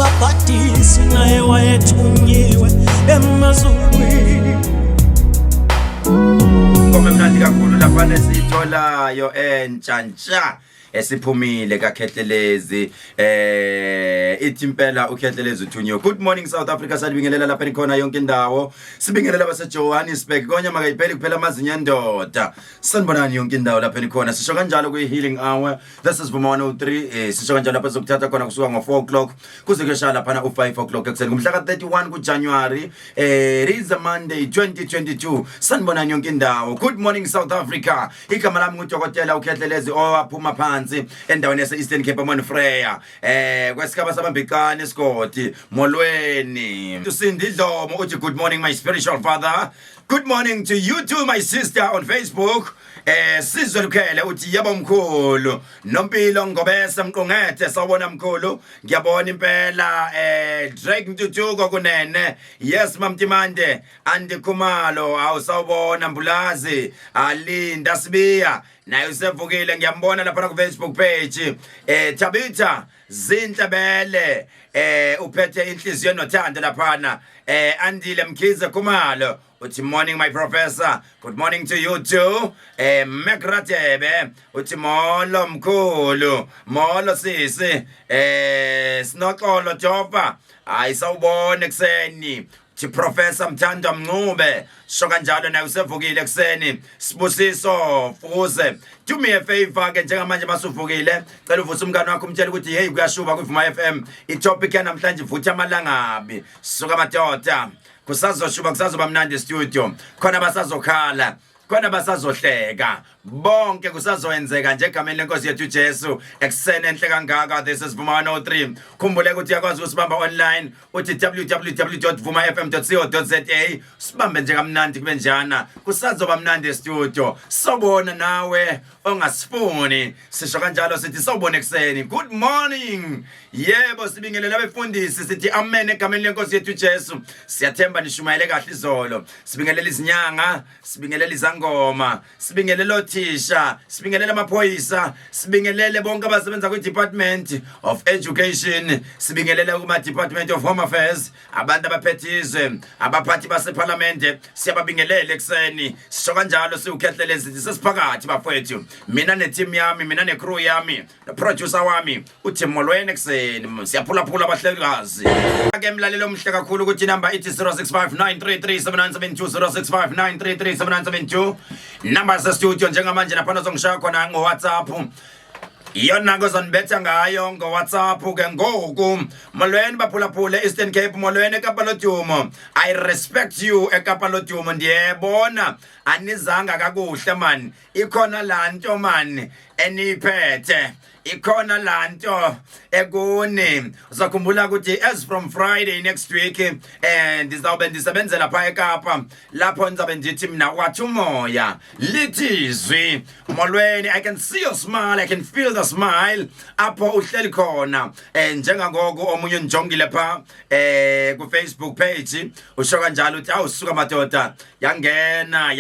Babhadisi naye wayethunyiwe emazulwini. Ngoma mnandi kakhulu lapha nesitholayo entsha esiphumile kaKhehlelezi ithi impela uKhehlelezi uthunyiwe. Good morning South Africa, salibingelela lapha nikhona yonke indawo. Sibingelela base Johannesburg konye makayipheli kuphela amazinya ndoda. Sanibonani yonke indawo lapha nikhona. Sisho kanjalo kwi healing hour. This is Vuma 103. Sisho kanjalo lapha sokuthatha khona kusuka ngo4 o'clock kuze kuyoshala lapha na u5 o'clock ekseni ngomhla ka31 kuJanuary. It is a Monday 2022. Sanibonani yonke indawo. Good morning South Africa. Igama lami ngudokotela uKhehlelezi owaphuma phansi endaweni yase Eastern Cape Freya. Kwesigaba sabambikane Scott molweni. Tusindi Dlomo uthi good morning my spiritual father. Good morning to you too my sister on Facebook. Sizwe Lukhele uthi yebo mkhulu nompilo ngobese mqongethe sawubona mkhulu ngiyabona impela Drake Ntutuko kunene. Yes mamtimande andikhumalo awusawubona mbulazi alinda sibiya naye usevukile ngiyambona lapha ku Facebook page. Tabitha Zinhlebele uphethe inhliziyo nothando laphana. Andile Mkhize Khumalo uthi morning my professor. Good morning to you too. Mekratebe uthi molo mkhulu molo sisi. Sinoxolo Jofa ayisawubona ekseni. Professor Mthando Mncube sho kanjalo naye usevukile ekseni. Sibusiso Fuze do me a favor ke njengamanje masuvukile cela uvuse umngane wakho umtshela ukuthi hey kuyashuba ku Vuma FM. I-topic yanamhlanje vutha amalangabi suka madoda kusazoshuba kusazoba mnandi studio khona basazokhala khona basazohleka bonke kusazoyenzeka nje egameni lenkosi yethu Jesu eksene enhle kangaka. This is Vuma 103. Khumbule ukuthi yakwazi usibamba online uthi www.vumafm.co.za. sibambe nje kamnandi kube njana kusazoba mnandi studio. Sobona nawe ongasifuni sisho kanjalo sithi sawubona ekseni. Good morning. Yebo sibingelela abefundisi sithi amen egameni lenkosi yethu Jesu. Siyathemba nishumayele kahle izolo. Sibingelela izinyanga, sibingelela izangoma, sibingelela othisha, sibingelela amaphoyisa, sibingelele bonke abasebenza ku Department of Education, sibingelela kuma Department of Home Affairs, abantu abaphethizwe, abaphathi base Parliament. Siyababingelela ekseni. Sisho kanjalo siuKhehlelezi sesiphakathi bafethu. Mina neteam yami, mina necrew yami, producer wami uthi molweni ekseni. Siyaphula abahlekazi. Ake mlalelo omhle kakhulu ukuthi number ithi 0659337972 0659337972. Number se studio njengamanje lapha uzongishaya khona ngo WhatsApp. Yona ngozonibetha ngayo ngo WhatsApp ke ngoku. Molweni baphulaphule Eastern Cape, molweni eKapalodumo. I respect you eKapalodumo ndiyebona anizanga kakuhle man. Ikhona lanto man eniphethe. Ikhona lanto ekuni. Uzakhumbula ukuthi as from Friday next week ndizawube ndisebenzela pha eKapa lapho nizabe ndithi mina wathi umoya lithizwi molweni. I can see your smile, I can feel the smile apho uhleli khona. Njengangoko omunye njongile pha ku Facebook page usho kanjalo uthi awusuka madoda yangena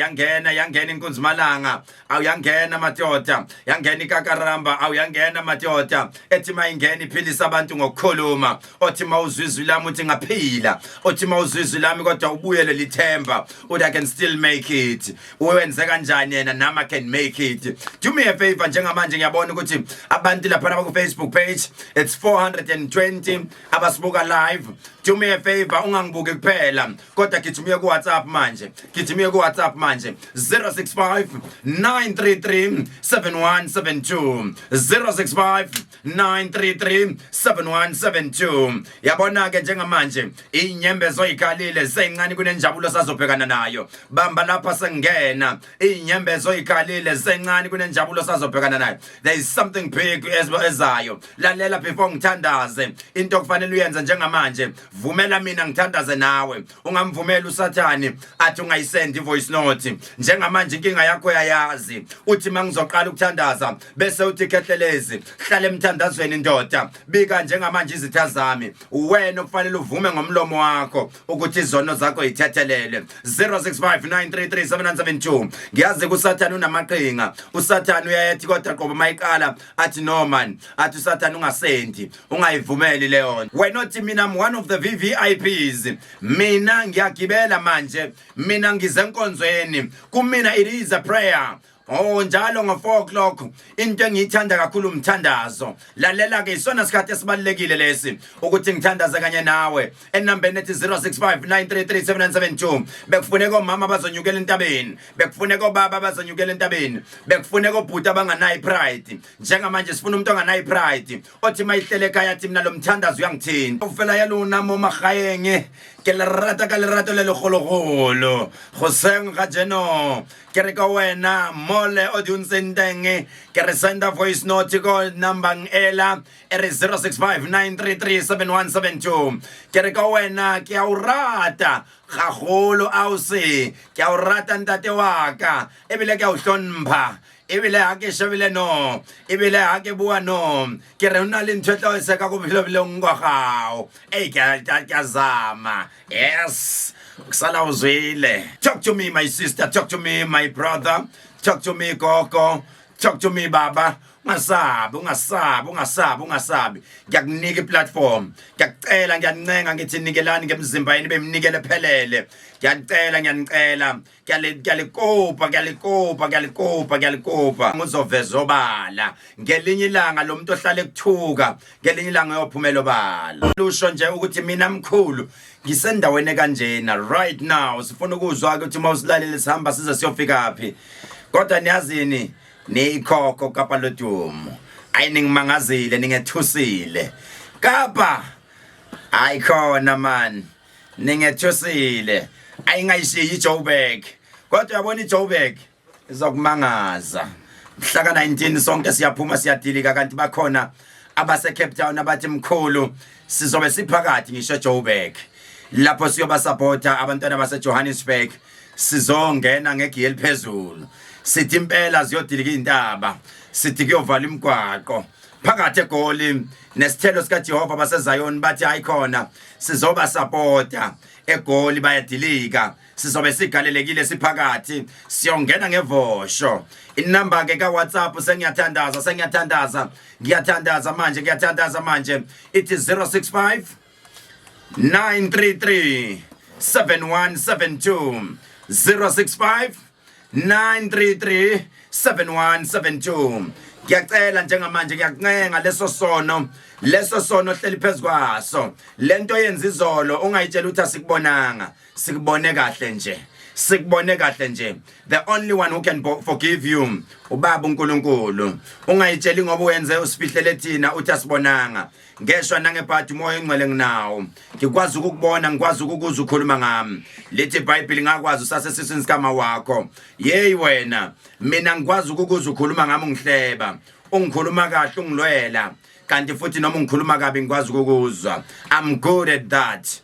inkunzi malanga awu yangena madoda yangena ikakaramba awu yangena madoda ethi mayingena iphilisa abantu ngokukhuluma. Othi mawuzwizwi lami uthi ngaphila. Othi mawuzwizwi lami kodwa ubuyele lithemba uthi I can still make it. Uwenze kanjani yena nama can make it. Do me a favor njengamanje ngiyabona ukuthi abantu lapha ku Facebook page it's 420 abasibuka live. Do me a favor ungangibuke kuphela kodwa gijimile ku WhatsApp manje. Gijimile ku WhatsApp manje 065 933 7172 065 933 7172. Yabona ke njengamanje inyembezo ikhalile seyincane kunenjabulo sazobhekana nayo. Bamba lapha sengena inyembezo ikhalile seyincane kunenjabulo sazobhekana nayo. There is something big ezayo. Lalela before ngithandaze into kufanele uyenze njengamanje. Vumela mina ngithandaze nawe. Ungamvumela uSathani athi ungayisend voice note. Njengamanje inkinga yakho yayazi. Uthi mangizoqala ukuthandaza uchaza bese uthi Khehlelezi hlala emthandazweni indoda bika njengamanje izitha zami wena kufanele uvume ngomlomo wakho ukuthi izono zakho yithethelele 0659337972 ngiyazi kuSathane unamaqhinga uSathane uyayethi kodwa qoba mayiqala athi no man athi uSathane ungasendi ungayivumeli leyo wena uthi mina I'm one of the VVIPs mina ngiyagibela manje mina ngize enkonzweni kumina it is a prayer oh njalo ngo4 o'clock into engiyithanda kakhulu umthandazo lalela ke isona sikhathi esibalekile lesi ukuthi ngithandaza kanye nawe enambeni ethi 0659337972 bekufuneka omama bazonyukela entabeni bekufuneka obaba bazonyukela entabeni bekufuneka obhuti abanganayo pride njengamanje sifuna umuntu onganayo pride othi mayihlele ekhaya athi mina lo mthandazo uyangithinta ufela yalona mama khayenge ke lerata ka lerato le legologolo go seng ga jeno ke re ka wena mole o di unsendenge ke re senda voice note ko number ela ere 0659337172 ke re ka wena ke a o rata gagolo a o se ke a o rata ntate wa ka ebile ke a o hlonmpha ebile ha ke shebile no ebile ha ke bua no ke re una le ntshwetla o se ka go bilobelong go gao ke azama yes kusala uzwile talk to me my sister talk to me my brother talk to me gogo talk to me baba ungasabi ngiyakunika iplatform ngiyacela ngiyancenga ngithi nikelani ngemzimba yini bemnikele phelele ngiyanicela ngiyalikopa nguzovezobala ngelinye ilanga lo muntu ohlala ekuthuka ngelinye ilanga yophumelo bala lusho nje ukuthi mina mkhulu ngisendaweni kanjena right now sifuna ukuzwa ukuthi mawusilalele sihamba size siyofika phi kodwa niyazini nikhokho kapa lodumo ayiningimangazile ningethusile kapa ayikhona man ningethusile ayingayishiyi iJoburg kodwa yabona iJoburg izokumangaza mhla ka19 sonke siyaphuma siyadilika kanti bakhona abase Cape Town abathi mkhulu sizobe siphakathi ngisho eJoburg lapho siyoba supporter abantwana base Johannesburg sizongena ngegiye liphezulu sithi impela ziyodilika indaba sithi kuyovala imigwaqo phakathi eGoli nesithelo sika Jehova baseZion bathi ayikhona sizoba supporter eGoli bayadilika sizobe sigalelekile siphakathi siyongena ngevosho inamba ke ka WhatsApp ngiyathandaza manje it is 065 933 7172 065 933 7172 ngiyacela njengamanje ngiyakuncenga leso sono hleli phezukwaso lento yenza izolo ungayitshela ukuthi asikubonanga sikubone kahle nje the only one who can forgive you ubaba uNkulunkulu ungayitsheli ngoba uyenze usifihlele thina uthi asibonanga ngeshwa nangebhadi umoya engcwele nginawo ngikwazi ukukubona ngikwazi ukukuzwa ukhuluma ngami lethi iBhayibheli ngakwazi usase sisini sikama wakho yeyi wena mina ngikwazi ukukuzwa ukhuluma ngami ungihleba ungikhuluma kahle ungilwela kanti futhi noma ungikhuluma kabi ngikwazi ukukuzwa I'm good at that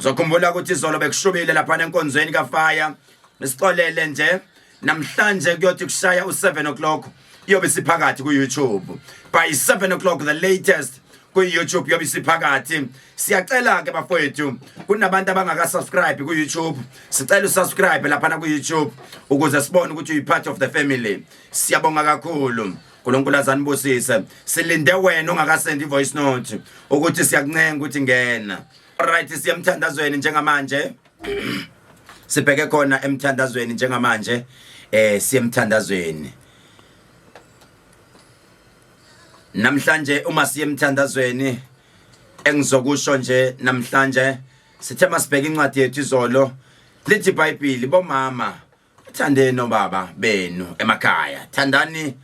zokhumbula ukuthi izolo bekushubile lapha enkonzweni kaFire isixolele nje namhlanje kuyothi kushaya u7 o'clock iyobe siphakathi ku YouTube by 7 o'clock the latest ku YouTube yobe siphakathi siyacela ke bafowethu kunabantu abangaka subscribe ku YouTube sicela usubscribe lapha ku YouTube ukuze sibone ukuthi uyi part of the family siyabonga kakhulu uNkulunkulu azanibusise silinde wena ongakasendi voice note ukuthi siyakuncenga ukuthi ngena alright siyemthandazweni njengamanje sibheke khona emthandazweni njengamanje siyemthandazweni namhlanje uma siyemthandazweni engizokusho nje namhlanje sithe masibheke incwadi yethu izolo lithi iBhayibheli bomama thandeni obaba benu emakhaya thandani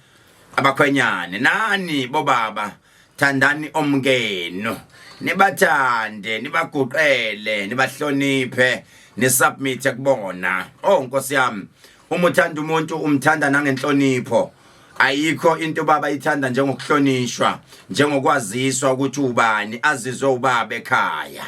abakhwenyane nani bobaba thandani omkenu nibathande nibaguqele nibahloniphe nisubmit kubona Nkosi yami uma uthanda umuntu umthanda nangenhlonipho ayikho into baba ithanda njengokuhlonishwa njengokwaziswa ukuthi ubani azizwe ubaba ekhaya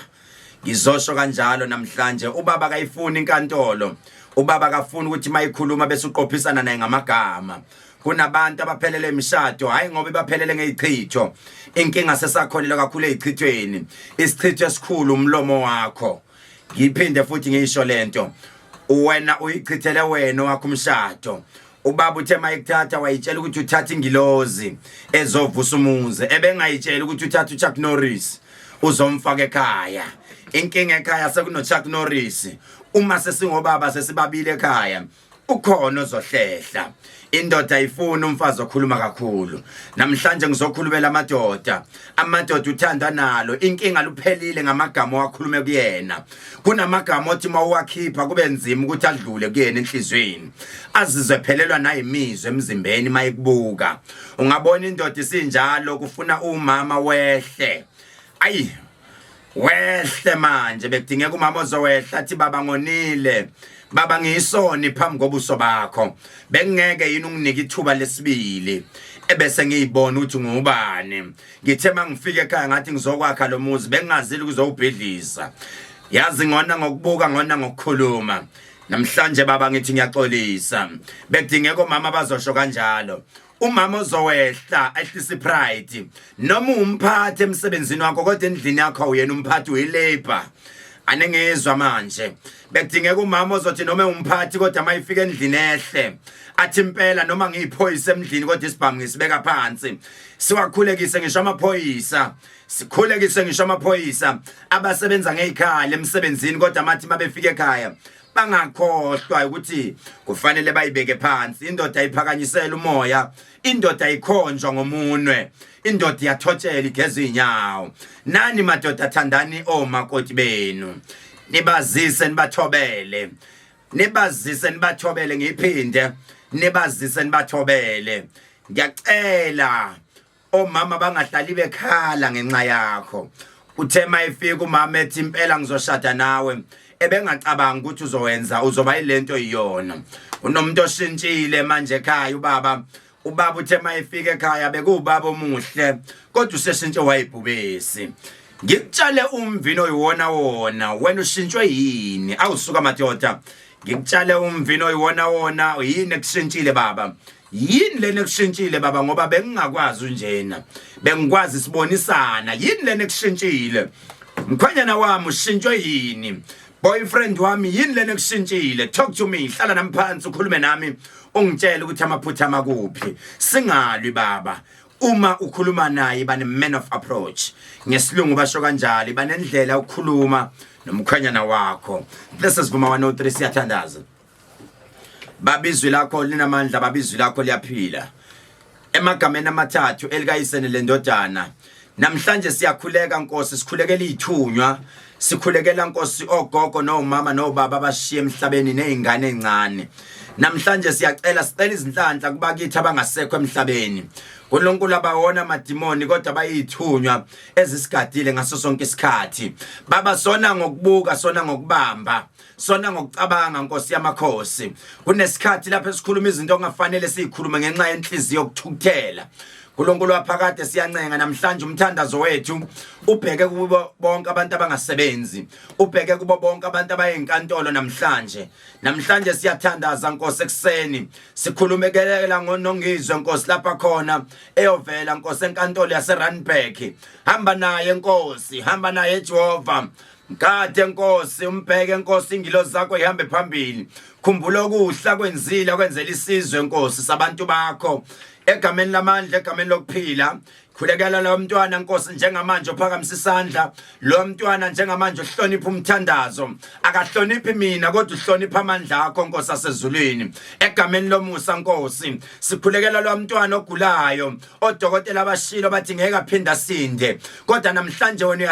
ngizosho kanjalo namhlanje ubaba akayifuni inkantolo ubaba akafuni ukuthi mayikhuluma bese uqophisana naye ngamagama kunabantu abaphelele imishado hayi ngoba baphelele ngeichitho inkinga sesakholela kakhulu eichithweni isichitho esikhulu umlomo wakho ngiphinde futhi ngisho lento wena uyichithele wena wakho umshado ubaba uthe mayikuthatha wayitshela ukuthi uthatha ingilozi ezovusa umuze ebengayitshela ukuthi uthatha uChuck Norris uzomfaka ekhaya inkinga ekhaya sekunoChuck Norris uma sesingobaba sesibabile ekhaya ukhona ozohlehla indoda ayifuna umfazi okhuluma kakhulu namhlanje ngizokhulumela amadoda uthanda nalo inkinga luphelile ngamagama wakhulume kuyena kunamagama othi mawuwakhipha kube nzima ukuthi adlule kuyena enhlizweni azizwe phelelwa nayimizwe emzimbeni mayikubuka ungabona indoda isinjalo kufuna umama wehle ayi wehle manje bekudingeka umama ozowehla athi baba ngonile baba ngiyisoni phambi kobuso bakho bengeke yini unginike ithuba lesibili ebese ngiyibona ukuthi ngubani ngithe mangifike ekhaya ngathi ngizokwakha lo muzi bengingazili ukuzowubhidlisa yazi ngona ngokubuka ngona ngokukhuluma namhlanje baba ngithi ngiyaxolisa bekudingeka omama bazosho kanjalo umama ozowehla ehlisa pride noma umphathi emsebenzini wakho kodwa endlini yakho uyena umphathi uyilabor anengezwe manje bekudingeka umama ozothi noma umphathi kodwa mayifika endlini ehle athi impela noma ngiyiphoyisa emndlini kodwa isibhamu ngisibeka phansi siwakhulekise ngisho amaphoyisa sikhulekise ngisho amaphoyisa abasebenza ngezikhali emsebenzini kodwa mathi mabefika ekhaya bangakhohlwa ukuthi kufanele bayibeke phansi indoda ayiphakanyisela umoya indoda ayikhonjwa ngomunwe indoda iyathotshela igeza inyawo nani madoda athandani omakoti benu nibazise nibathobele ngiphinde nibazise nibathobele ngiyacela omama bangahlali bekhala ngenxa yakho uthe mayifika umama ethi impela ngizoshada nawe ebengacabanga ukuthi uzoba ilento iyona unomuntu oshintshile manje ekhaya ubaba uthe mayifika ekhaya bekubaba omuhle kodwa useshintshe wayibhubesi ngikutshale umvino oyiwona wena ushintshwe yini awusuka madoda ngikutshale umvino oyiwona yini ekushintshile baba yini lena ekushintshile baba ngoba bengingakwazi njena bengikwazi sibonisana yini lena ekushintshile mkhwanyana wami ushintshwe yini boyfriend wami yini lena ekushintshile talk to me hlala nami phansi ukhulume nami ungitshela ukuthi amaphutha amakuphi singalwi baba uma ukhuluma naye bane man of approach ngesilungu basho kanjalo banendlela ukukhuluma nomkhwanyana wakho this is Vuma 103 siyathandaza babizwi lakho linamandla babizwi lakho liyaphila emagameni amathathu elikayisene lendodana namhlanje siyakhuleka Nkosi sikhulekela ithunywa sikhulekela Nkosi ogogo nomama nobaba abashiye emhlabeni nezingane ezincane namhlanje sicela izinhlanhla kubakithi abangasekho emhlabeni uNkulunkulu abawona amadimoni kodwa bayithunywa ezisigadile ngaso sonke isikhathi baba sona ngokubuka sona ngokubamba sona ngokucabanga Nkosi yamakhosi kunesikhathi lapho esikhuluma izinto ongafanele sizikhulume ngenxa yenhliziyo yokuthukuthela uNkulunkulu waphakade siyancenga namhlanje umthandazo wethu ubheke kubo bonke abantu abangasebenzi ubheke kubo bonke abantu abayenkantolo namhlanje siyathandaza Nkosi ekseni sikhulumekelela ngonongizwe Nkosi lapha khona eyovela Nkosi enkantolo yaseRandburg hamba naye Nkosi hamba naye Jehova Kade Nkosi umbheke Nkosi ingilozi zakho ihambe phambili khumbula ukuhla kwenzile kwenzela isizwe Nkosi sabantu bakho egameni lamandla egameni lokuphila khulekela lo mntwana Nkosi njengamanje ophakamisa isandla lo mntwana njengamanje uhlonipha umthandazo akahloniphi mina kodwa uhlonipha amandla akho Nkosi asezulwini egameni lomusa Nkosi sikhulekela lo mntwana ogulayo odokotela abashilo bathi ngeke aphinda sinde kodwa namhlanje wena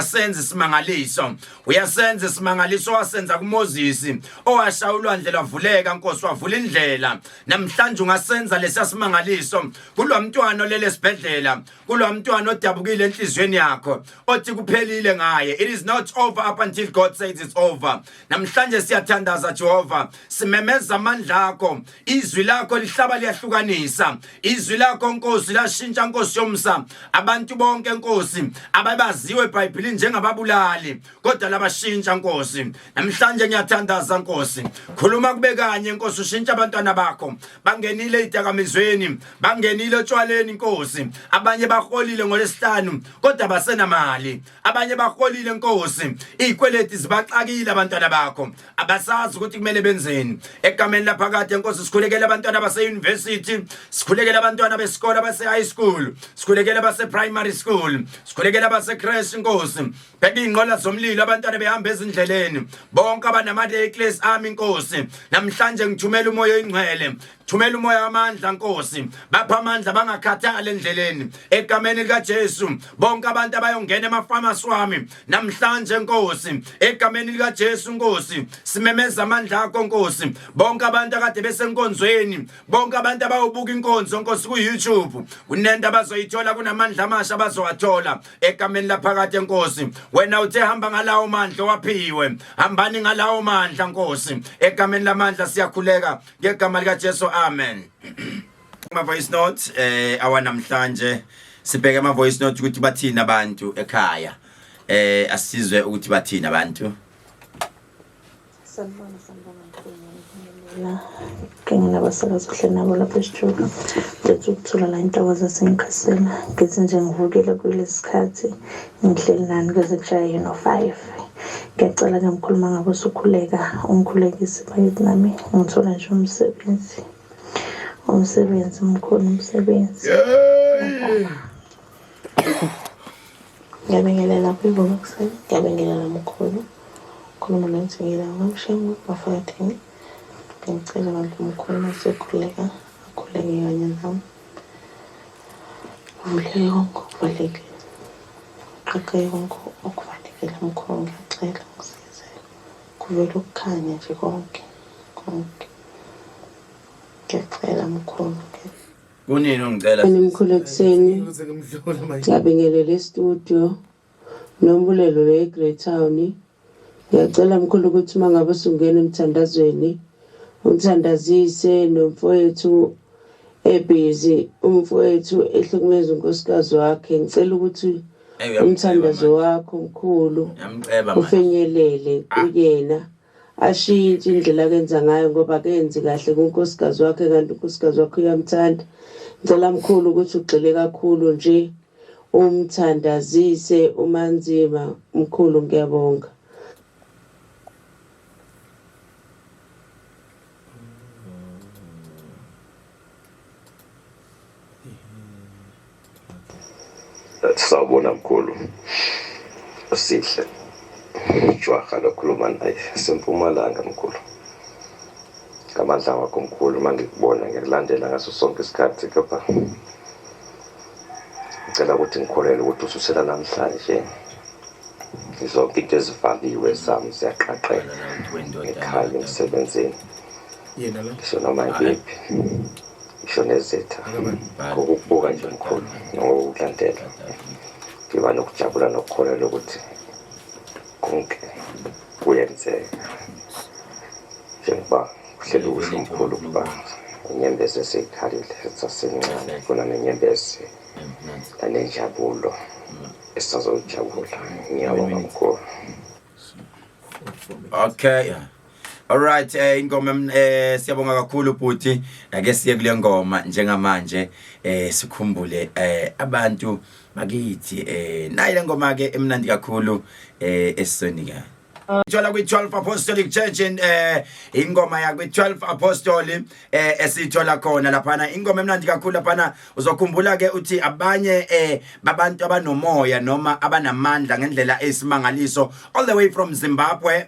uyasenza isimangaliso wasenza kuMoses owashaya ulwandle lavuleka Nkosi wavula indlela namhlanje ungasenza lesisimangaliso kulo mntwana olele esibhedlela, kulo mntwana odabukile enhlizweni yakho othi kuphelile ngaye. It is not over up until God says it's over. Namhlanje siyathandaza Jehova, simemeza amandla akho, izwi lakho lihlaba liyahlukanisa, izwi lakho Nkosi lashintsha Nkosi yomsa abantu bonke Nkosi ababaziwe eBhayibhelini njengababulali kodwa labashintsha Nkosi. Namhlanje ngiyathandaza Nkosi, khuluma kube kanye Nkosi, ushintsha abantwana bakho bangenile idakamizweni, bangenile otshwaleni Nkosi, abanye baholile ngolesihlanu kodwa basenamali, abanye baholile Nkosi izikweleti zibaxakile abantwana bakho abasazi ukuthi kumele benzeni. Egameni laphakade Nkosi sikhulekela abantwana base university, sikhulekela abantwana besikole abase high school, sikhulekela base primary school, sikhulekela base crash Nkosi, bheka inqola zomlilo abantwana behamba ezindleleni bonke abanama reckless army Nkosi. Namhlanje ngithumela umoya oyingcwele, thumela umoya wamandla Nkosi, bapha amandla bangakhathali endleleni egameni lika Jesu. Bonke abantu abayongena emafamasi wami namhlanje Nkosi egameni lika Jesu Nkosi, simemeza amandla akho Nkosi. Bonke abantu akade besenkonzweni, bonke abantu abayobuka inkonzo Nkosi ku YouTube, kunento abazoyithola, kunamandla amasha abazowathola egameni laphakade Nkosi. Wena uthe hamba ngalawo mandla waphiwe, hambani ngalawo mandla Nkosi egameni lamandla. Siyakhuleka ngegama lika Jesu, amen. Ma voice note awanamhlanje sibheke ama voice note ukuthi bathini abantu ekhaya, asizwe ukuthi bathini abantu. Sanibona la kengena basakazi kuhle nabo lapha esithuka lethu ukuthola la indawo zasengikhasela ngithi nje ngivukile kulesikhathi ngihleli nani kuze kushaye no 5. Ngiyacela ke mkhuluma ngabo usukhuleka ungikhulekise bayithi nami ngithola nje umsebenzi mkhulu, umsebenzi. Ngiyabingelela kubo kusasa, ngiyabingelela mkhulu, khuluma nenzingela ngamshengu bafathini. Ngicela abantu mkhulu masekhuleka akhuleke kanye nami. Umleke ngokubalekile. Qaqe konke okubalekile mkhulu, ngiyacela ngisize. Kuvela ukukhanya nje konke. Ngiyacela mkhulu. Kunini ungicela? Mkhulu ekseni. Ngiyabingelela e-studio nombulelo le Great Town. Ngiyacela mkhulu ukuthi mangabe usungena emthandazweni uthandazise nomfowethu ebusy, umfowethu ehlukumeza unkosikazi wakhe. Ngicela ukuthi umthandazo wakho mkhulu ufinyelele kuyena, ashintshe indlela akenza ngayo ngoba akenzi kahle kunkosikazi wakhe kanti unkosikazi wakhe uyamthanda. Ngicela mkhulu ukuthi ugxile kakhulu nje umthandazise uManzima mkhulu, ngiyabonga. Sawubona mkhulu, sihle ijwaha lokhuluma naye sempumalanga mkhulu. Ngamandla wakho mkhulu mangikubona ngikulandela ngaso sonke isikhathi, kepha ngicela ukuthi ngikholele ukuthi ususela namhlanje zonke into ezivaliwe zami ziyaqaqela ekhaya emsebenzini. Ngisho noma ngiphi, ngisho nezitha ngokubuka nje mkhulu ngokulandela, ngiba nokujabula nokukholela ukuthi konke kuyenzeka njengoba uhleli usho mkhulu ukuba inyembezi eseyikhalile sasencane kona nenyembezi nanenjabulo esisazoyijabula. Ngiyabonga mkhulu. Okay. Alright, ingoma siyabonga kakhulu bhuti. Ake siye kule ngoma njengamanje sikhumbule abantu bakithi nayi le ngoma ke emnandi kakhulu esisonika. Ithola kwi-12 Apostolic Church ingoma yakwi 12 Apostoli esithola khona laphana. Ingoma emnandi kakhulu laphana. Uzokhumbula ke uthi abanye babantu abanomoya noma abanamandla ngendlela esimangaliso all the way from Zimbabwe.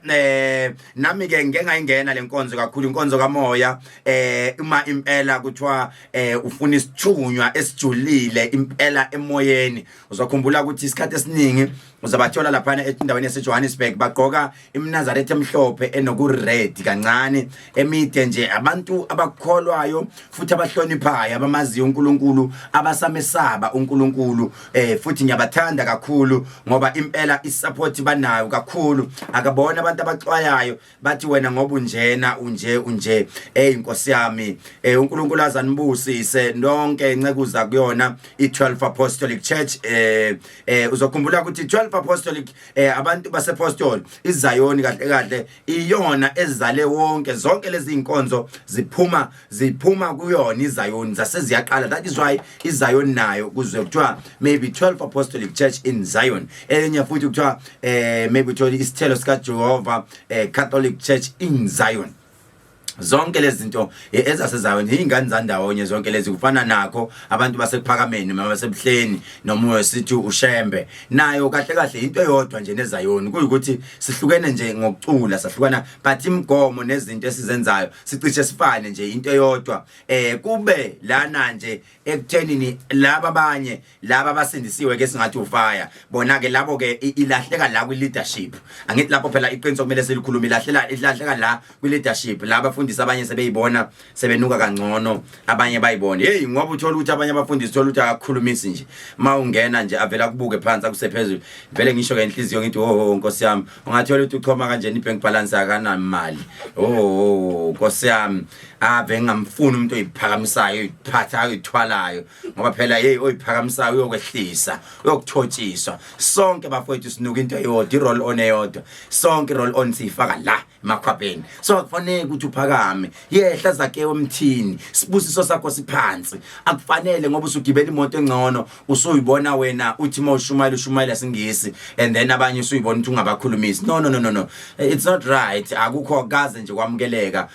Nami ke ngengayingena lenkonzo kakhulu, inkonzo kamoya uma impela kuthiwa ufuna isithunywa esijulile impela emoyeni. Uzokhumbula ukuthi isikhathi esiningi uzabathola laphana endaweni yaseJohannesburg bagqoka imnazarethe emhlophe enokured kancane emide nje abantu abakholwayo futhi abahloniphayo abamaziyo uNkulunkulu abasamesaba uNkulunkulu futhi ngiyabathanda kakhulu ngoba impela isupport banayo kakhulu akabona abantu abaxwayayo bathi wena ngoba unjena unje inkosi yami uNkulunkulu azanibusise nonke incekuza kuyona i12 Apostolic Church uzokhumbula ukuthi 12 Apostolic abantu basepostoli iZion kahle iyona ezizale wonke zonke lezi inkonzo ziphuma kuyona iZion zaseziyaqala. That is why iZion nayo kuzwe kuthiwa maybe 12 Apostolic Church in Zion enye futhi kuthiwa maybe kuthiwa isithelo sika Jehovah Catholic Church in Zion. Zonke lezi zinto ezasezayo ingane zandawonye zonke lezi kufana nakho abantu basekuphakameni noma basebuhleni noma wesithi ushembe nayo kahle into eyodwa nje neZion kuyikuthi sihlukene nje ngokucula sahlukana but imigomo nezinto esizenzayo sicishe sifane nje into eyodwa kube lana nje ekuthenini laba abanye laba abasindisiwe ke singathi ufire bona ke labo ke ilahleka la kwi leadership angithi lapho phela iqiniso kumele selikhuluma ilahleka la kwi leadership laba abanye sebeyibona sebenuka kangcono abanye bayibone hey ngoba uthola ukuthi abanye abafundisi uthola ukuthi akakhulumisi nje mawungena nje avela kubuke phansi akusephezulu vele ngisho ke inhliziyo ngithi nkosi yami ungathola ukuthi uchoma kanjeni ibank balance akana imali nkosi yami ave ngamfuna umuntu oyiphakamisayo iphatha uyithwalayo ngoba phela hey oyiphakamisayo uyokwehlisa uyokuthotshiswa sonke bafowethu sinuka into eyodwa roll on eyodwa sonke roll on sifaka la emakhwapheni so kufanele ukuthi uphakame yehla zakhe emthini sibusiso sakho siphansi akufanele ngoba usugibela imoto engcono usuyibona wena uthi mawushumayela singisi and then abanye usuyibona ukuthi ungabakhulumisi no it's not right akukho kaze nje kwamukeleka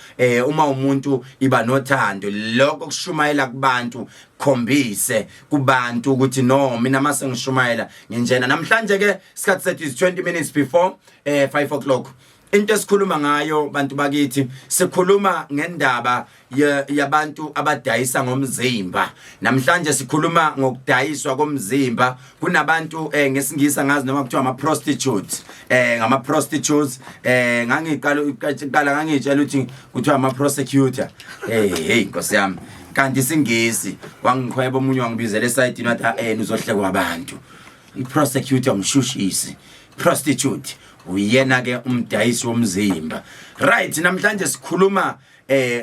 uma umuntu iba nothando lokho kushumayela kubantu khombise kubantu ukuthi no mina mase ngishumayela nginjena namhlanje ke isikhathi sethu is 20 minutes before 5 o'clock. Into esikhuluma ngayo bantu bakithi sikhuluma ngendaba yabantu abadayisa ngomzimba. Namhlanje sikhuluma ngokudayiswa komzimba. Kunabantu ngesingisa ngazi noma kuthiwa ama prostitutes ngama prostitutes ngangiqala ngangitshela ukuthi kuthiwa ama prosecutor hey nkosi yami kanti singisi wangikhweba omunye wangibizela esayidini wathi uzohlekwa abantu I prosecutor umshushisi prostitute uyena ke umdayisi womzimba. Right namhlanje sikhuluma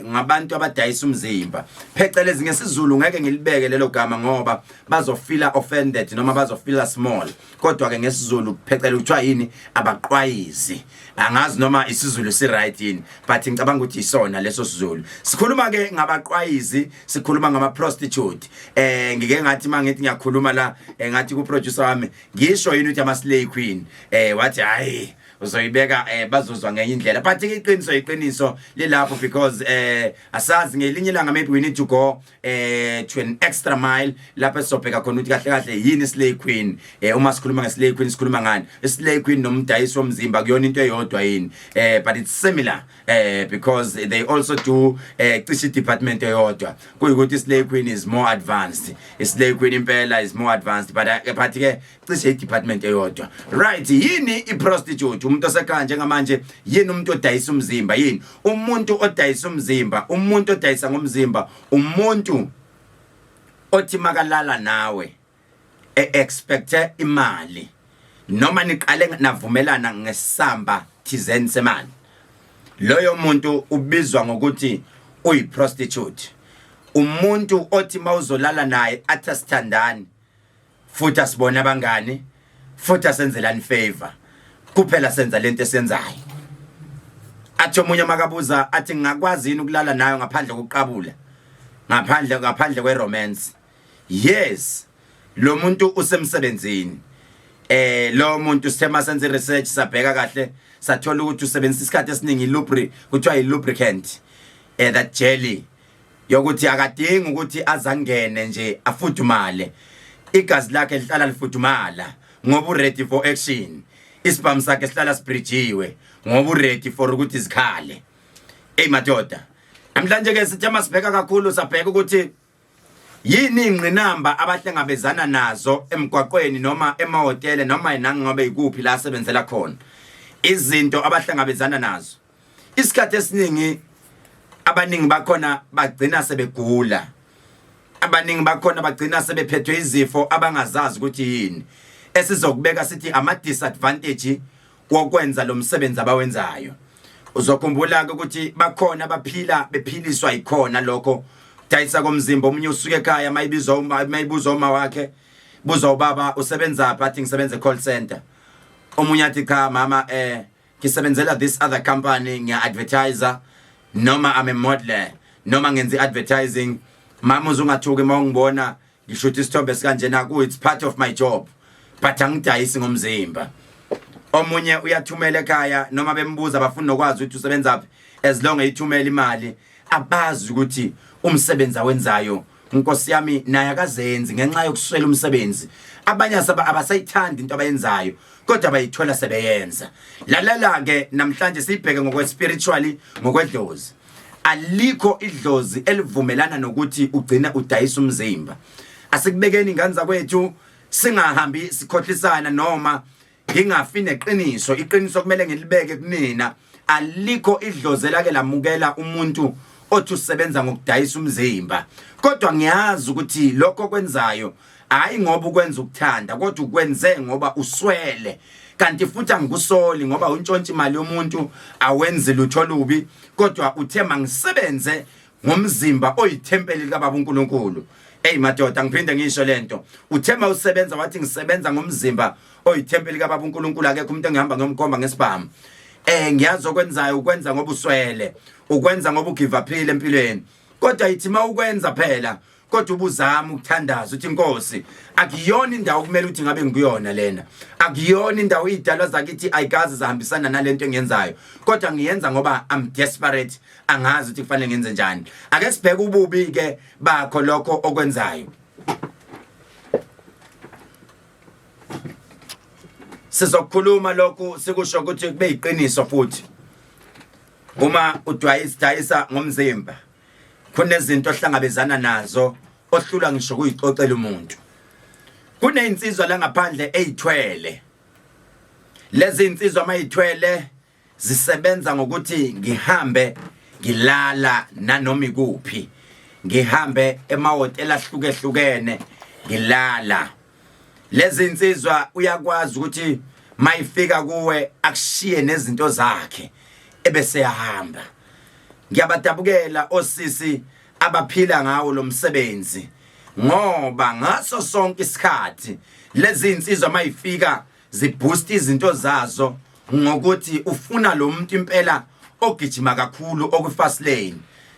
ngabantu abadayisa umzimba. Phecelezi ngesizulu ngeke ngilibeke lelo gama ngoba bazofila offended noma bazofila small. Kodwa ke ngesizulu phecelezi kuthiwa yini abaqwayizi. Angazi noma isizulu si right yini but ngicabanga ukuthi isona leso sizulu. Sikhuluma ke ngabaqwayizi, sikhuluma ngama prostitute. Ngike ngathi mangithi ngiyakhuluma la ngathi ku producer wami ngisho yini ukuthi ama slay queen wathi hayi uzoyibeka bazozwa ngenye indlela but iqiniso lelapho because asazi ngelinye ilanga maybe we need to go to an extra mile lapho sizobheka khona ukuthi kahle yini slay queen uma sikhuluma ngeslay queen sikhuluma ngani slay queen nomdayisi womzimba kuyona into eyodwa yini but it's similar because they also do cishe department eyodwa kuyikuthi slay queen is more advanced slay queen impela is more advanced but ke cishe department eyodwa right yini I prostitute umuntu osekhaya njengamanje yini umuntu odayisa umzimba yini umuntu odayisa umzimba umuntu odayisa ngomzimba umuntu othi makalala nawe expecte imali noma niqale navumelana ngesamba thizeni semali loyo muntu ubizwa ngokuthi uyi prostitute umuntu othi mawuzolala naye athasithandani futhi asibona abangani futhi asenzelani favor kuphela senza lento esenzayo athi omunye makabuza athi ngakwazi yini ukulala nayo ngaphandle kokuqabula ngaphandle kwe romance yes lo muntu usemsebenzini lo muntu sithema senze research sabheka kahle sathola ukuthi usebenzisa isikhathi esiningi kuthiwa lubricant that jelly yokuthi akadingi ukuthi azangene nje afudumale igazi lakhe lihlala lifudumala ngoba ready for action isibhamu sakhe sihlala sibridgiwe ngoba ready for ukuthi sikhale madoda namhlanje ke sithema sibheka kakhulu sabheka ukuthi yini ingqinamba abahlangabezana nazo emgwaqweni noma emahotele noma inangabe ikuphi la sebenzela khona izinto abahlangabezana nazo. Isikhathi esiningi abaningi bakhona bagcina sebegula. Abaningi bakhona bagcina sebephethwe izifo abangazazi ukuthi yini. Esizokubeka sithi ama disadvantage wokwenza lo msebenzi abawenzayo. Uzokhumbula ukuthi bakhona abaphila bephiliswa ikhona lokho. Dayisa Ngomzimba omunye usuke ekhaya mayibuza uma wakhe buza ubaba usebenza apha athi ngisebenza call center. Omunye athi cha mama ngisebenzela this other company ngiya advertiser noma I'm a modeler noma ngenza advertising. Mama uzungathuki mawungibona ngishuthi isithombe sikanjena ku it's part of my job but angidayisi ngomzimba. Omunye uyathumela ekhaya noma bembuza bafuna nokwazi ukuthi usebenza aphi as long eyithumela imali abazi ukuthi umsebenzi awenzayo Nkosi yami naye akazenzi ngenxa yokuswela umsebenzi. Abanye abasayithandi into abayenzayo kodwa bayithola sebeyenza. Lalala ke namhlanje sibheke ngokwe spiritually ngokwedlozi. Alikho idlozi elivumelana nokuthi ugcina udayisa umzimba. Asikubekeni ingane zakwethu singahambi sikhohlisana noma ngingafi neqiniso. Iqiniso kumele ngilibeke kunina. Alikho idlozi lake lamukela umuntu othi usebenza ngokudayisa umzimba. Kodwa ngiyazi ukuthi lokho kwenzayo hayi ngoba ukwenza ukuthanda kodwa ukwenze ngoba uswele. Kanti futhi angusoli ngoba untshontsha imali yomuntu awenze lutho lubi kodwa uthema ngisebenze ngomzimba oyithempeli likaBaba uNkulunkulu. Hey madoda ngiphinde ngisho lento. Uthema usebenza wathi ngisebenza ngomzimba oyithempeli likaBaba uNkulunkulu akekho umuntu engihamba ngomkhomba ngesibhamu. Ngiyazi okwenzayo ukwenza ngoba uswele, ukwenza ngoba ugive uphile empilweni. Kodwa yithi mawukwenza phela kodwa ubuzama ukuthandaza uthi Nkosi akuyona indawo kumele uthi ngabe ngiyona lena. Akuyona indawo idalwa zakithi ayikazi zahambisana nalento engiyenzayo. Kodwa ngiyenza ngoba I'm desperate, angazi ukuthi kufanele ngenze njani. Ake sibheke ububi ke bakho lokho okwenzayo. Sizokhuluma lokho sikusho ukuthi kube iqiniso futhi. Uma udayisa ngomzimba kunezinto ohlangabezana nazo ohlula ngisho ukuyixoxela umuntu. Kuneinsizwa la ngaphandle ezithwele. Lezi insizwa mayithwele zisebenza ngokuthi ngihambe ngilala nanoma ikuphi. Ngihambe emahotela ahlukehlukene ngilala. Lezi insizwa uyakwazi ukuthi mayifika kuwe akushiye nezinto zakhe ebese yahamba. Ngiyabadabukela osisi abaphila ngawo lo msebenzi ngoba ngaso sonke isikhathi lezi insizwa mayifika ziboost izinto zazo ngokuthi ufuna lo muntu impela ogijima kakhulu okufast lane.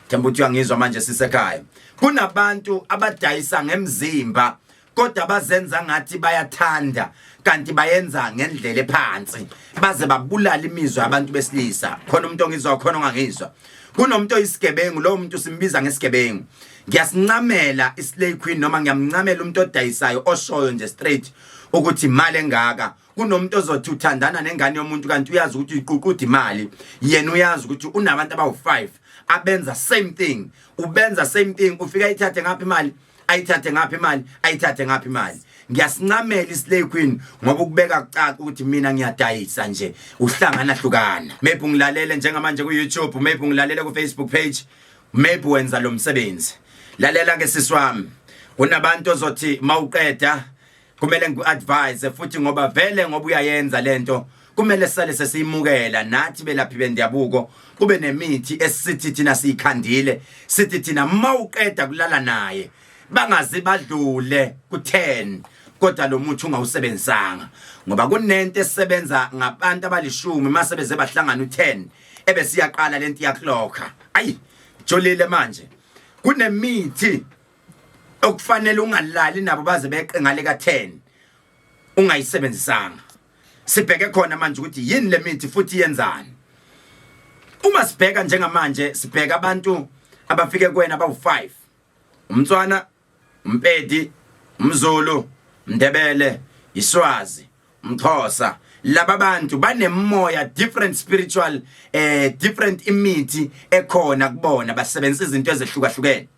Themba uthi uyangizwa manje sisekhaya. Kunabantu abadayisa ngemzimba kodwa bazenza ngathi bayathanda kanti bayenza ngendlela ephansi baze babulala imizwa abantu besilisa. Khona umuntu ongizwa khona ongangizwa. Kunomuntu oyisigebengu lo muntu simbiza ngesigebengu. Ngiyasincamela islay queen noma ngiyamncamela umuntu odayisayo oshoyo nje straight ukuthi imali engaka. Kunomuntu ozothi uthandana nengane yomuntu kanti uyazi ukuthi uyiququdha imali. Yena uyazi ukuthi unabantu abawu5 abenza same thing. Ubenza same thing ufika ayithathe ngaphi imali? Ayithathe ngaphi imali? Ayithathe ngaphi imali? Ngiyasincamela islay queen ngoba ukubeka kucaca ukuthi mina ngiyadayisa nje uhlangana hlukana. Maybe ungilalele njengamanje ku YouTube, maybe ungilalele ku Facebook page, maybe wenza lo msebenzi. Lalela ke siswami. Kunabantu ozothi mawuqeda kumele ngiadvise futhi ngoba vele ngoba uyayenza lento kumele sale sesiyimukela nathi belaphi bendiyabuko kube nemithi esithi thina siyikhandile sithi thina mawuqeda kulala naye bangazi badlule ku10 kodwa lo muthi ungawusebenzisanga ngoba kunento esebenza ngabantu abali10 mase beze bahlangana u10 ebesiyaqala lento yaklokha. Ayi jolile manje kunemithi okufanele ungalali nabo baze beqe ngale ka10 ungayisebenzisanga. Sibheke khona manje ukuthi yini le mithi futhi yenzani. Uma sibheka njengamanje sibheka abantu abafike kuwena abawu5. Umtswana, umpedi, umzulu, Ndebele, Iswazi, Mxhosa. Laba bantu banemoya different spiritual different imithi ekhona kubona basebenzisa izinto ezehlukahlukene.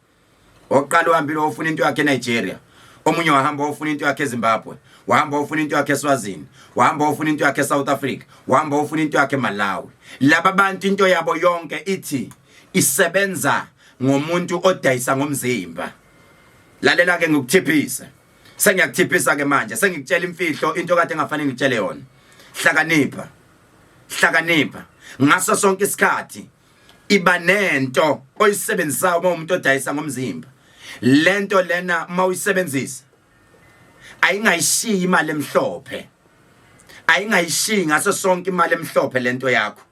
Oqala uhambile ofuna into yakhe eNigeria, omunye wahamba ofuna into yakhe eZimbabwe, wahamba ufuna into yakhe eSwazini, wahamba ufuna into yakhe eSouth Africa, wahamba ufuna into yakhe eMalawi. Laba bantu into yabo yonke ithi isebenza ngomuntu odayisa ngomzimba. Lalela ke ngikuthiphisa. Sengiyakuthiphisa ke manje, sengikutshela imfihlo into kade engafanele ngitshele yona. Hlakanipha. Hlakanipha. Ngaso sonke isikhathi iba nento oyisebenzisayo uma umuntu odayisa ngomzimba. Lento lena uma uyisebenzisa ayingayishiyi imali emhlophe. Ayingayishiyi ngaso sonke imali emhlophe lento yakho.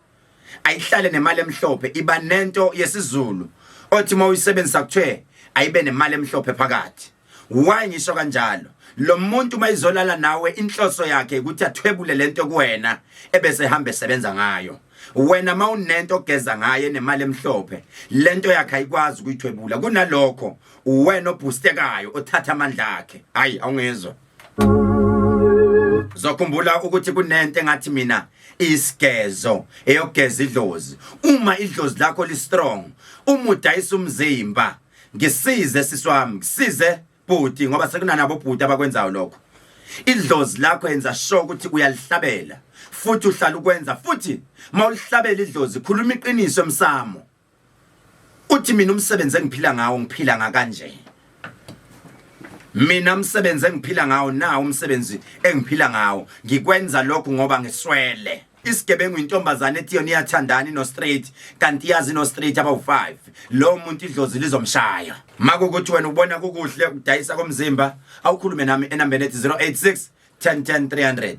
Ayihlale nemali emhlophe, iba nento yesiZulu othi uma uyisebenzisa kuthiwe ayibe nemali emhlophe phakathi. Why ngisho kanjalo? Lo muntu mayizolala nawe inhloso yakhe ukuthi athwebule lento kuwena ebese hamba esebenza ngayo. Wena mawunento ogeza ngaye nemali emhlophe, lento yakhe ayikwazi ukuyithwebula. Kunalokho wena obustekayo othatha amandla akhe. Hayi awungezwa. Zokhumbula ukuthi kunento engathi mina isigezo eyogeza idlozi. Uma idlozi lakho li strong, uma udayisa umzimba, ngisize siswami, ngisize bhuti ngoba sekunanabo bhuti abakwenzayo lokho. Idlozi lakho yenza sure ukuthi uyalihlabela, futhi uhlala ukwenza, futhi mawulihlabela idlozi khuluma iqiniso emsamo. Uthi mina umsebenzi engiphila ngawo ngiphila ngakanje. Mina umsebenzi engiphila ngawo na umsebenzi engiphila ngawo ngikwenza lokho ngoba ngiswele. Isigebengu intombazane ethi yona iyathandana no straight kanti yazi no straight aba5. Lo muntu idlozi lizomshaya. Makukuthi wena ubona kukuhle ukudayisa komzimba, awukhulume nami enambeni ethi 086 1010 300.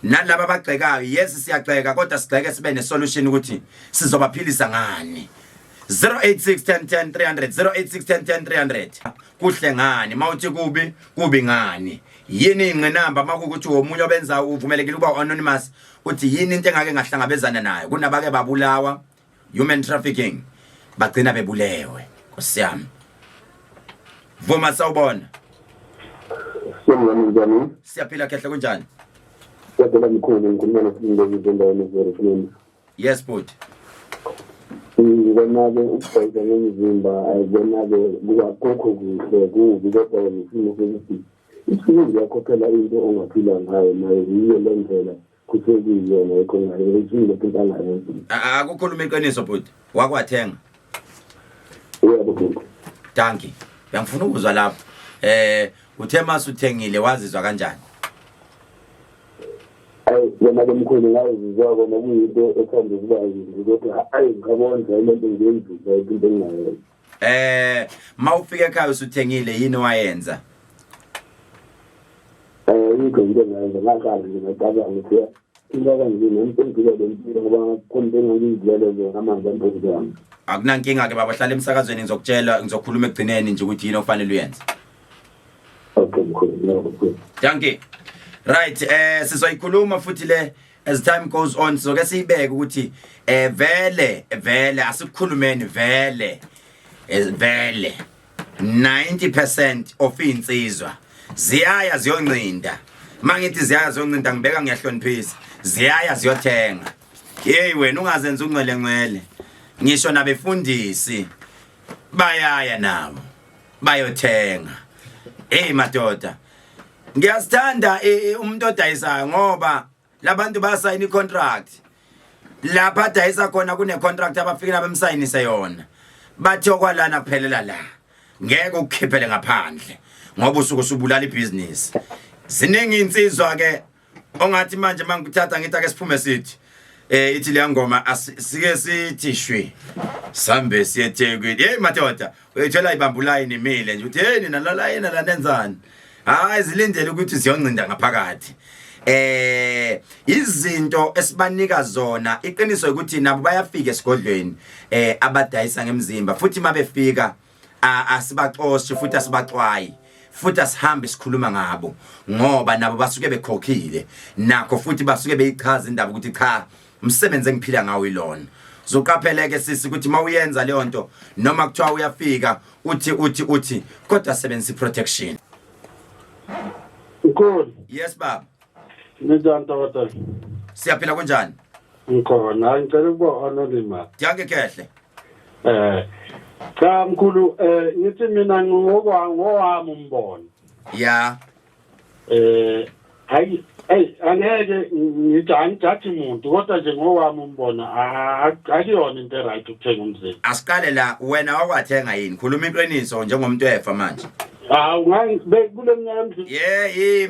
Nalaba abagxekayo, yes siyagxeka kodwa sigxeke sibe ne solution ukuthi sizobaphilisa ngani. 086 1010 300 086 1010 300. Kuhle ngani mawuthi kubi ngani. Yini ingqinamba makukuthi omunye obenza uvumelekile ukuba anonymous uthi yini into engake ngahlangabezana nayo. Kunabake babulawa human trafficking bagcina bebulewe. Nkosiyami. Vuma sawubona. Njani? Siyaphila kahle kunjani? Kodwa mkhulu ngikhuluma noSindezindeni very. Yes but. Ngibona-ke ukudayisa ngomzimba ayibona-ke kukho kuhle kubi kodwa ngisimo sokuthi isiningi yakhokhela into ongaphila ngayo nayo yiyo le ndlela kusekuyiyona yekho ngayo isimo into angayenza. Akukhuluma iqiniso bhuti wakwathenga. Yebo bhuti. Danki. Ngifuna ukuzwa lapho. Uthe mase uthengile wazizwa kanjani? Yena ke mkhulu ngayizwa kona kuyinto ethanda ukuba ukuthi hayi ngabona lento ngiyenzisa into engayenza. Mawufika ekhaya usuthengile yini wayenza? Yikho into engayenza ngakazi ngicabanga ukuthi into kangini ngempela lempilo ngoba konke engizilele nje amanzi empilweni. Akunankinga ke baba hlala emsakazweni ngizokutshela ngizokhuluma ekugcineni nje ukuthi yini ofanele uyenze. Okay mkhulu. Danke. Right, sizoyikhuluma futhi le as time goes on soke siyibeke ukuthi vele asikukhulumeni vele 90% of insizwa ziyaya ziyoncinda. Mangithi ziyaya ziyoncinda ngibeka ngiyahloniphisa. Ziyaya ziyothenga. Hey wena ungazenza ungcele ngisho nabefundisi bayaya nabo bayothenga. Hey madoda ngiyasithanda umuntu odayisayo ngoba labantu basayina icontract. Lapha adayisa khona kune contract abafika bemsayinise yona. Bathi okwalana kuphelela la. Ngeke ukukhiphele ngaphandle ngoba usuku usubulala ibusiness. Ziningi insizwa ke ongathi manje mangikuthatha ngithi ake siphume sithi ithi le ngoma asike sithi shwi sambe siyeThekwini. Hey madoda uyithola ibambulayi nimile nje uthi hey nina la yena la nenzani. Hayi zilindele ukuthi ziyoncinda ngaphakathi. Izinto esibanika zona iqiniso ukuthi nabo bayafika esigodlweni abadayisa ngemzimba futhi mabefika asibaxoshi futhi asibaxwayi futhi asihambe sikhuluma ngabo ngoba nabo basuke bekhokhile nakho futhi basuke beyichaza indaba ukuthi cha umsebenzi engiphila ngawo ilona. Zoqapheleke sisi ukuthi mawuyenza leyo nto noma kuthiwa uyafika uthi kodwa sebenzisa protection. Mkhulu. Yes baba. Njani tata? Siyaphila kunjani? Ngikhona ngicela ukuba anonymous. Danke Khehle. Cha mkhulu ngithi mina ngowami umbono. Yeah. hayi angeke ngijaji umuntu kodwa nje ngowami umbona akuyona into right ukuthenga umzimba. Asiqale la wena wakwathenga yini? Khuluma iqiniso njengomuntu efa manje. Kule minyaka emdlule.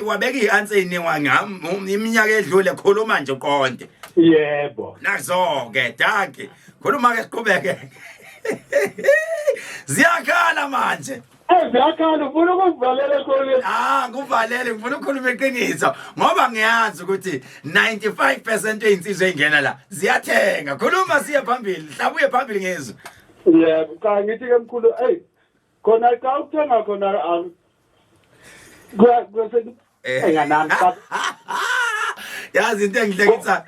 Wabeka i-answer iminyaka edlule khuluma nje uqonde. Yebo. Nazo-ke Daki. Khuluma-ke siqhubeke. Ziyakhala manje. Ziyakhala ufuna ukuvalela khona. Kuvalele ngifuna ukukhuluma iqiniso ngoba ngiyazi ukuthi 95% einsizwe engena la ziyathenga. Khuluma siye phambili, hlabuye phambili ngezwe. Yebo, cha ngithi ke mkhulu, khona xa ukuthenga khona enganami yazi into engihlekisa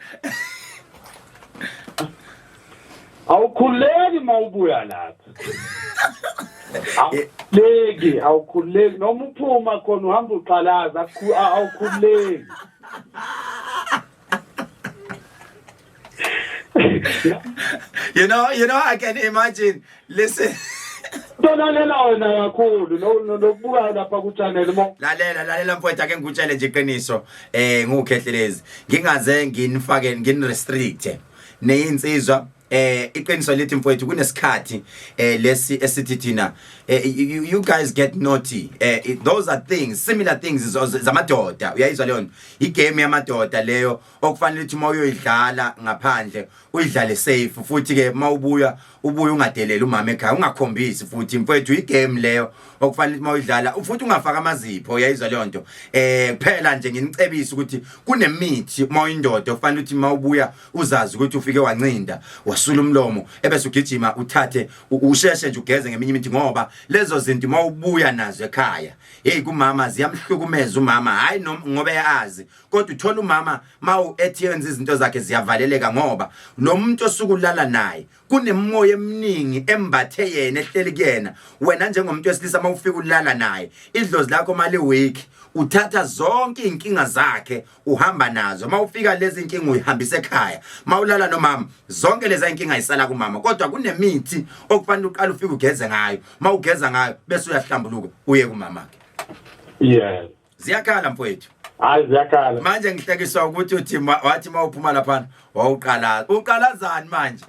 awukhuleki mawubuya lapha. Awukhuleki, awukhuleki noma uphuma khona uhamba uqalaza awukhuleki. You know, I can imagine. Listen. Lalela wena kakhulu nokubuka lapha ku channel mo. Lalela mfowethu ake ngikutshele nje iqiniso ngukhehlelezi. Ngingaze nginifake restrict neyinsizwa iqiniso lithi mfowethu kunesikhathi lesi esithi thina you guys get naughty. Those are things, similar things zamadoda. Uyayizwa leyo nto. Igame yamadoda leyo okufanele ukuthi mawuyoyidlala ngaphandle uyidlale safe futhi ke mawubuya ungadeleli umama ekhaya ungakhombisi futhi mfowethu igame leyo okufanele ukuthi mawuyidlala futhi ungafaka amazipho. Uyayizwa leyo nto. Kuphela nje nginicebisa ukuthi kunemithi mawuyindoda okufanele ukuthi mawubuya uzazi ukuthi ufike wancinda wasula umlomo ebese ugijima uthathe usheshe nje ugeze ngeminye imithi ngoba lezo zinto mawubuya nazo ekhaya kumama ziyamhlukumeza umama hayi ngoba eyazi kodwa uthola umama mawu ethenza izinto zakhe ziyavaleleka ngoba lo muntu osukulala naye kunemoya eminingi embathe yena ehleli kuyena. Wena njengomuntu wesilisa mawufika ulala naye idlozi lakho mali week uthatha zonke inkinga zakhe uhamba nazo. Mawufika lezi inkinga uyihambisa ekhaya. Mawulala nomama zonke lezi inkinga isala kumama kodwa kunemithi okufanele uqala ufike ugeze ngayo. Mawugeza ngayo bese uyahlambuluka uye kumamakhe. Yeah. Ziyakhala mfowethu. Hayi ziyakhala. Manje ngihlekiswa ukuthi wathi mawuphuma lapha uqalazani manje?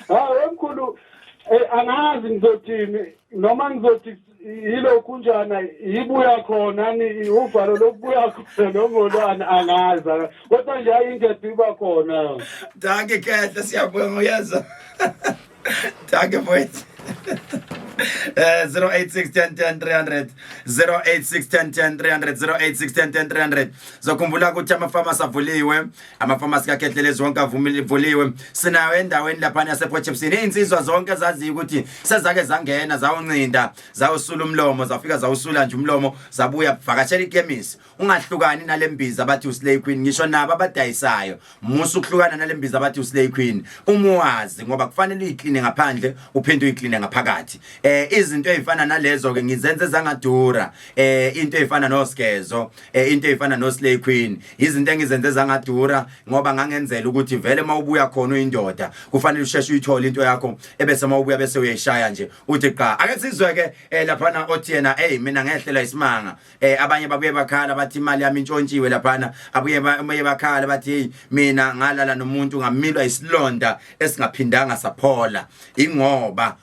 Wemkhulu angazi ngizothini noma ngizothi yilo kunjana ibuya khona ni uvalo lokubuya khona nomolwana angaza kodwa nje ayinto iba khona. Danke Khehle siyabonga uyeza. Danke mfowethu. 0861010 0861010 zokhumbula ukuthi amafamasi avuliwe, amafamasi kaKhehlelezi wonke avuliwe. Sinayo endaweni lapha yasePortchefstroom insizwa zonke zaziyo ukuthi sezake zangena zawuncinda zawusula umlomo zafika zawusula nje umlomo zabuya vakashela ichemist. Ungahlukani nalembiza abathi uslay queen ngisho nabo abadayisayo musu ukuhlukana nalembiza abathi uslay queen umuwazi ngoba kufanele uyikline ngaphandle uphinde uyikline ngaphakathi. Izinto ezifana nalezo ke ngizenze zangadura. Into ezifana noskezo, into ezifana no slay queen izinto engizenze zangadura ngoba ngangenzela ukuthi vele mawubuya khona uyindoda kufanele usheshe uyithola into yakho ebese mawubuya bese uyayishaya nje uthi qa ake sizwe ke lapha othi yena mina ngehlela isimanga. Abanye babuye bakhala bathi imali yami intshontshiwe lapha abuye bakhala bathi mina ngalala nomuntu ngamilwa isilonda esingaphindanga saphola ingoba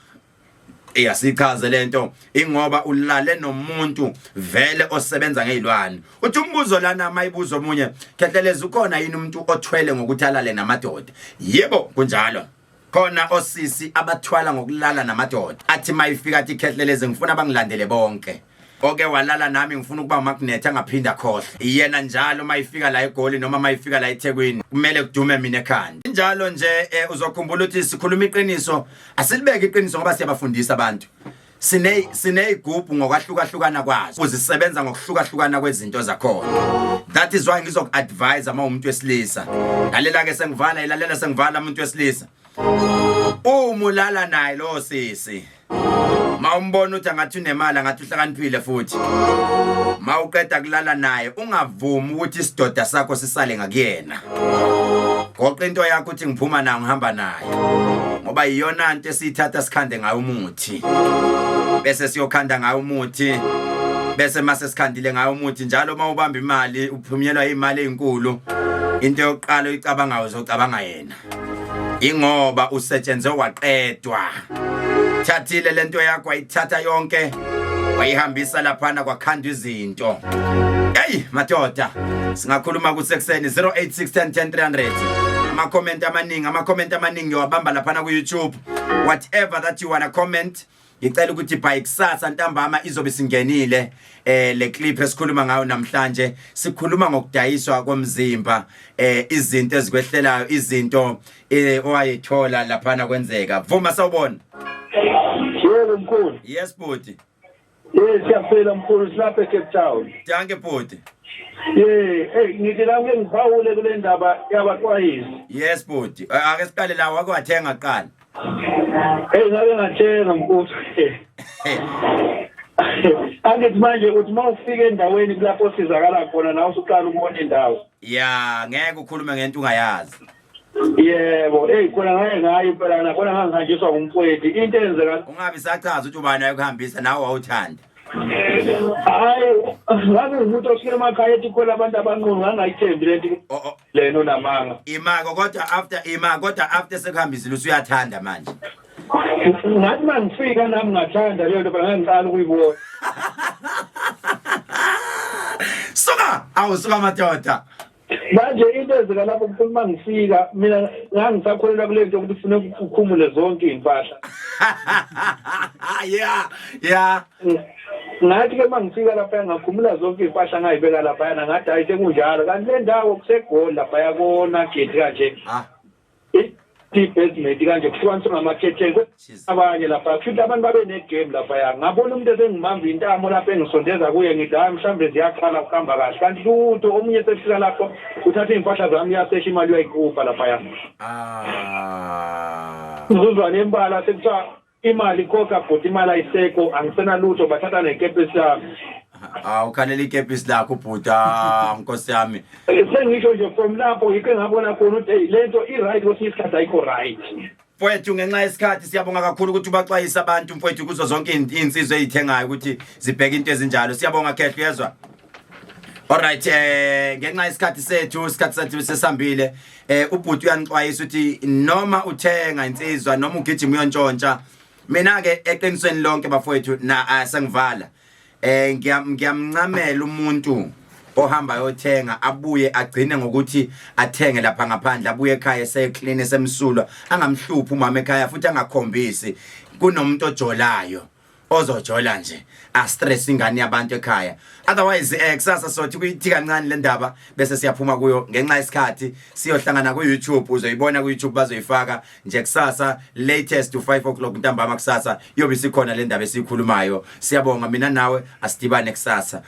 sichaze lento ingoba ulale nomuntu vele osebenza ngezilwane. Uthi umbuzo lana mayibuzo omunye Khehlelezi ukhona yini umuntu othwele ngokuthi alale namadoda? Yebo kunjalo. Khona osisi abathwala ngokulala namadoda. Athi mayifika athi Khehlelezi ngifuna bangilandele bonke. Oke walala nami ngifuna ukuba magnet angaphinda khohle. Yena njalo mayifika la eGoli noma mayifika la eThekwini kumele kudume mina ekhanda. Njalo nje uzokhumbula ukuthi sikhuluma iqiniso asilibeke iqiniso ngoba siyabafundisa abantu. Sine igroup ngokwahlukahlukana kwazo. Uzisebenza ngokuhlukahlukana kwezinto zakhona. That is why ngizokuadvise ama umuntu wesilisa. Lalela ke sengivala ilalela sengivala umuntu wesilisa. Umulala naye lo sisi. Mawumbona uthi angathi unemali angathi uhlakaniphile futhi. Mawuqeda kulala naye ungavumi ukuthi isidoda sakho sisale ngakuyena. Goqa into yakho uthi ngiphuma nayo ngihamba naye. Ngoba iyona into esithatha sikhande ngayo umuthi. Bese siyokhanda ngayo umuthi bese mase sikhandile ngayo umuthi njalo mawubamba imali uphunyelwa imali ezinkulu into yokuqala oyicabangayo uzocabanga yena ingoba usetshenzwe waqedwa thathile lento yakho ayithatha yonke wayihambisa laphana kwakhandwa izinto hey madoda singakhuluma kusekuseni 0861010300 ama-comment amaningi yowabamba laphana ku YouTube whatever that you wanna comment ngicela ukuthi by kusasa ntambama izobe singenile le clip esikhuluma ngayo namhlanje sikhuluma ngokudayiswa komzimba izinto ezikwehlelayo izinto owayithola laphana kwenzeka vuma sawubona yebo mkhulu yes bhuti siyaphela mkhulu silapha eCape Town danke bhuti hey ngithi la ngiphawule kule ndaba yabaxwayisi yes bhuti ake siqale la wake wathenga qala ngake ngathenga mkhulu angithi manje uthi mawufika endaweni lapho sizakala khona nawe usuqala ukubona indawo ya ngeke ukhulume ngento ungayazi yebo khona ngaye phela nakhona ngangihanjiswa ngumfowethu into enzeka ungabi sachaza ukuthi ubani ayikuhambisa nawe wawuthanda hayi ngabe umuntu osikele emakhaya ethi khona abantu abanqunu ngangayithembi lento leno namanga kodwa after sekuhambisile usuyathanda manje ngathi mangifika nami ngathanda leyo nto ngangicala ukuyibona suka madoda manje into ezika lapho kukhuluma ngifika mina ngangisakholelwa kule nto ukuthi ufune ukukhumule zonke impahla yeah ngathi ke mangifika lapha ngakhumula zonke impahla ngayibeka lapha ngathi hayi sekunjalo kanti le ndawo kusegold lapha yakona gate kanje basement kanje kuhlukaniswa ngamakhetheni abanye lapha futhi abantu babe negame lapha ngabona umuntu esengimamba intamo lapha engisondeza kuye ngithi hayi mhlambe ziyaqala ukuhamba kahle kanti lutho omunye sefika lapho uthatha impahla zami yasesha imali uyayikhupha lapha ngizuzwa nembala sekuthiwa imali khokha bhuti imali ayisekho angisena lutho bathatha nekepesi yami ukhalela ikepisi lakho bhuta nkosi yami sengisho nje from lapho yike ngabona khona ukuthi lento i-right kwesinye isikhathi ayikho right mfowethu ngenxa yesikhathi siyabonga kakhulu ukuthi ubaxwayisa abantu mfowethu kuzo zonke insizwe ezithengayo ukuthi zibheke into ezinjalo siyabonga Khehle yezwa alright ngenxa yesikhathi sethu sesambile ubhuti uyanixwayisa ukuthi noma uthenga insizwa noma ugijima uyontshontshwa mina ke eqinisweni lonke bafowethu na sengivala ngiyamncamela umuntu ohamba yothenga abuye agcine ngokuthi athenge lapha ngaphandle abuye ekhaya eseclean esemsulwa angamhluphi umama ekhaya futhi angakhombisi kunomuntu ojolayo ozojola nje a stress ingane yabantu ekhaya otherwise kusasa sothi kuyithi kancane le ndaba bese siyaphuma kuyo ngenxa yesikhathi siyohlangana ku YouTube uzoyibona ku YouTube bazoyifaka nje kusasa latest to 5 o'clock ntambama kusasa yobe sikhona le ndaba esikhulumayo siyabonga mina nawe asidibane kusasa